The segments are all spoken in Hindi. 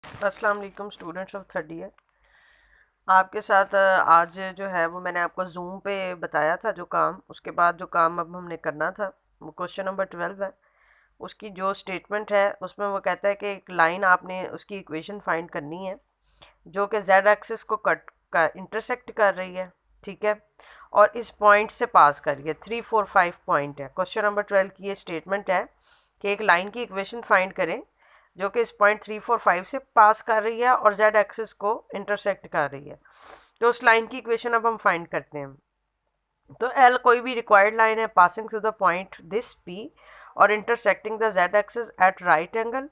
अस्सलाम वालेकुम स्टूडेंट्स ऑफ थर्ड ईयर। आपके साथ आज जो है वो मैंने आपको जूम पे बताया था जो काम, उसके बाद जो काम अब हमने करना था वो क्वेश्चन नंबर 12 है। उसकी जो स्टेटमेंट है उसमें वो कहता है कि एक लाइन आपने उसकी इक्वेशन फाइंड करनी है जो कि जेड एक्सिस को कट का इंटरसेक्ट कर रही है, ठीक है, और इस पॉइंट से पास कर रही है। 3, 4, 5 पॉइंट है। क्वेश्चन नंबर 12 की ये स्टेटमेंट है कि एक लाइन की इक्वेशन फाइंड करें जो कि इस पॉइंट 3, 4, 5 से पास कर रही है और जेड एक्सिस को इंटरसेक्ट कर रही है। तो उस लाइन की इक्वेशन अब हम फाइंड करते हैं। तो एल कोई भी रिक्वायर्ड लाइन है passing through the point this P और intersecting the Z axis at right angle,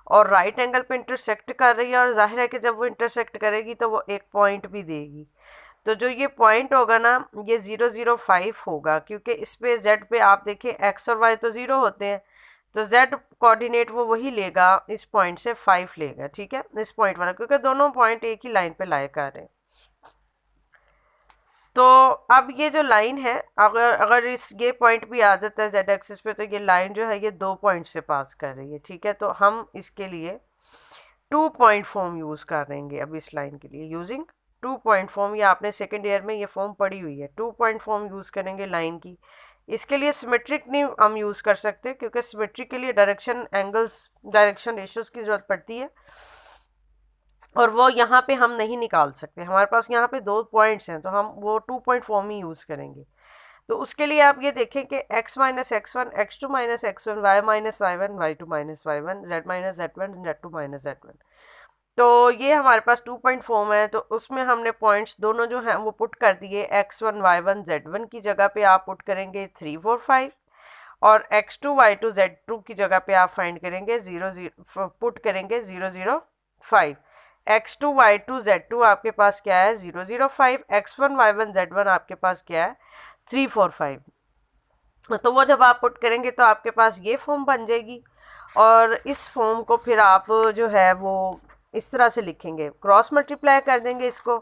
और राइट एंगल पे इंटरसेक्ट कर रही है, और जाहिर है कि जब वो इंटरसेक्ट करेगी तो वो एक पॉइंट भी देगी। तो जो ये पॉइंट होगा ना, ये 0, 0, 5 होगा, क्योंकि इस पे जेड पे आप देखिए एक्स और वाई तो 0 होते हैं, तो जेड कोऑर्डिनेट वो वही लेगा, इस पॉइंट से 5 लेगा, ठीक है, इस पॉइंट वाला, क्योंकि दोनों पॉइंट एक ही लाइन पे लाए कर रहे हैं। तो अब ये जो लाइन है, अगर अगर इस ये पॉइंट भी आ जाता है जेड एक्सिस पे, तो ये लाइन जो है ये 2 पॉइंट से पास कर रही है, ठीक है। तो हम इसके लिए 2 पॉइंट फॉर्म यूज़ करेंगे अब इस लाइन के लिए, यूजिंग 2 पॉइंट फॉर्म। ये आपने सेकेंड ईयर में ये फॉर्म पढ़ी हुई है। 2 पॉइंट फॉर्म यूज़ करेंगे लाइन की। इसके लिए सिमेट्रिक नहीं हम यूज़ कर सकते, क्योंकि सिमेट्रिक के लिए डायरेक्शन एंगल्स, डायरेक्शन रेशियोज़ की ज़रूरत पड़ती है, और वो यहाँ पे हम नहीं निकाल सकते। हमारे पास यहाँ पे 2 पॉइंट्स हैं, तो हम वो 2 पॉइंट फॉर्म ही यूज़ करेंगे। तो उसके लिए आप ये देखें कि x-x1, x2-x1, y-y1, y2-y1, z-z1, z2-z1। तो ये हमारे पास 2 पॉइंट फॉर्म है। तो उसमें हमने पॉइंट्स दोनों जो हैं वो पुट कर दिए। x1, y1, z1 की जगह पे आप पुट करेंगे 3, 4, 5, और x2, y2, z2 की जगह पे आप फाइंड करेंगे 0, 0, पुट करेंगे 0, 0, 5। x2, y2, z2 आपके पास क्या है? 0, 0, 5। x1, y1, z1 आपके पास क्या है? 3, 4, 5। तो वो जब आप पुट करेंगे तो आपके पास ये फॉर्म बन जाएगी, और इस फॉर्म को फिर आप जो है वो इस तरह से लिखेंगे, क्रॉस मल्टीप्लाई कर देंगे इसको,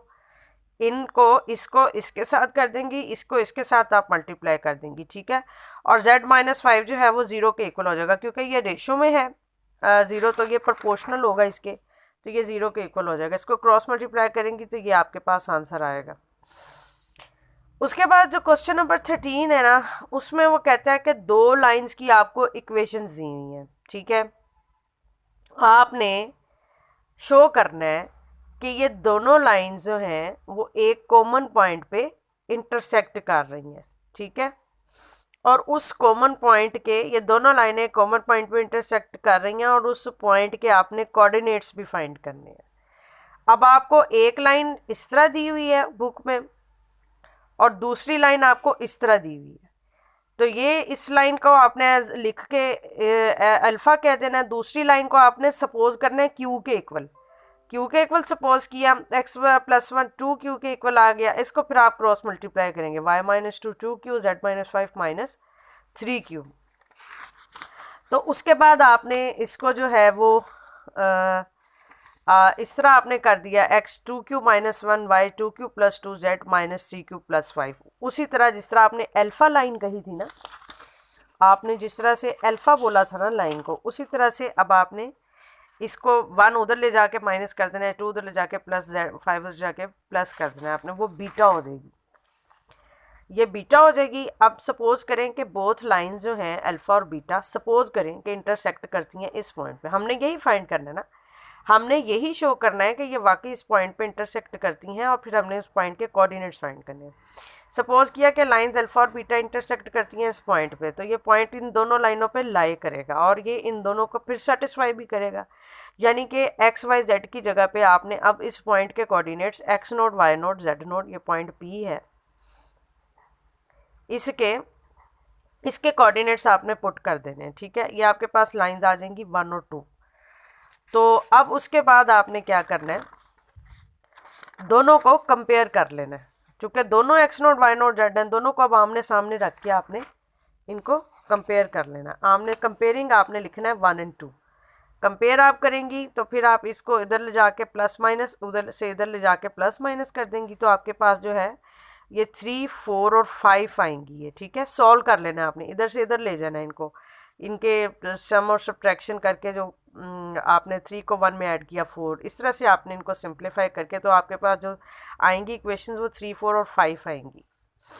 इनको इसको इसके साथ कर देंगी, इसको इसके साथ आप मल्टीप्लाई कर देंगी, ठीक है। और z-5 जो है वो 0 के इक्वल हो जाएगा, क्योंकि ये रेशो में है 0, तो ये प्रोपोर्शनल होगा इसके, तो ये 0 के इक्वल हो जाएगा। इसको क्रॉस मल्टीप्लाई करेंगी तो ये आपके पास आंसर आएगा। उसके बाद जो क्वेश्चन नंबर 13 है ना, उसमें वो कहता है कि 2 लाइंस की आपको इक्वेशंस दी हुई हैं, ठीक है। आपने शो करना है कि ये दोनों लाइंस जो हैं वो एक कॉमन पॉइंट पे इंटरसेक्ट कर रही हैं, ठीक है। और उस कॉमन पॉइंट के, ये दोनों लाइनें कॉमन पॉइंट पे इंटरसेक्ट कर रही हैं, और उस पॉइंट के आपने कोऑर्डिनेट्स भी फाइंड करने हैं। अब आपको एक लाइन इस तरह दी हुई है बुक में, और दूसरी लाइन आपको इस तरह दी हुई है। तो ये इस लाइन को आपने लिख के अल्फ़ा कह देना है। दूसरी लाइन को आपने सपोज करना है क्यू के इक्वल, क्यू के इक्वल सपोज किया, x+1 2 क्यू के इक्वल आ गया। इसको फिर आप क्रॉस मल्टीप्लाई करेंगे, y-2 2 क्यू, z-5 -3 क्यू। तो उसके बाद आपने इसको जो है वो इस तरह आपने कर दिया, x2q-1, y2q+2, z-3q+5। उसी तरह जिस तरह आपने अल्फ़ा लाइन कही थी ना, आपने जिस तरह से अल्फ़ा बोला था ना लाइन को, उसी तरह से अब आपने इसको 1 उधर ले जाके माइनस कर देना है, 2 उधर ले जाके प्लस, 5 उधर जाके प्लस कर देना है आपने, वो बीटा हो जाएगी, ये बीटा हो जाएगी। अब सपोज करें कि बोथ लाइंस जो हैं अल्फ़ा और बीटा, सपोज करें कि इंटरसेक्ट करती हैं इस पॉइंट पे। हमने यही फाइंड करना है ना, हमने यही शो करना है कि ये वाकई इस पॉइंट पे इंटरसेक्ट करती हैं, और फिर हमने उस पॉइंट के कोऑर्डिनेट्स फाइंड करने हैं। सपोज किया कि लाइंस अल्फ़ा और बीटा इंटरसेक्ट करती हैं इस पॉइंट पे, तो ये पॉइंट इन दोनों लाइनों पे लाई करेगा, और ये इन दोनों को फिर सेटिस्फाई भी करेगा। यानी कि एक्स वाई जेड की जगह पे आपने अब इस पॉइंट के कोऑर्डिनेट्स x0, y0, z0, ये पॉइंट P है, इसके कोऑर्डिनेट्स आपने पुट कर देने हैं, ठीक है। ये आपके पास लाइंस आ जाएंगी 1 और 2। तो अब उसके बाद आपने क्या करना है, दोनों को कंपेयर कर लेना है, क्योंकि दोनों x0, y0, z हैं, दोनों को अब आमने सामने रख के आपने इनको कंपेयर कर लेना। आमने कंपेयरिंग आपने लिखना है 1 और 2। कंपेयर आप करेंगी तो फिर आप इसको इधर ले जाके प्लस माइनस, उधर से इधर ले जाके प्लस माइनस कर देंगी, तो आपके पास जो है ये 3, 4 और 5 आएंगी ये, ठीक है। सॉल्व कर लेना आपने, इधर से इधर ले जाना है इनको, इनके सम और सब्ट्रैक्शन करके जो आपने 3 को 1 में ऐड किया 4, इस तरह से आपने इनको सिंप्लीफाई करके तो आपके पास जो आएंगी इक्वेशंस वो 3, 4 और 5 आएंगी।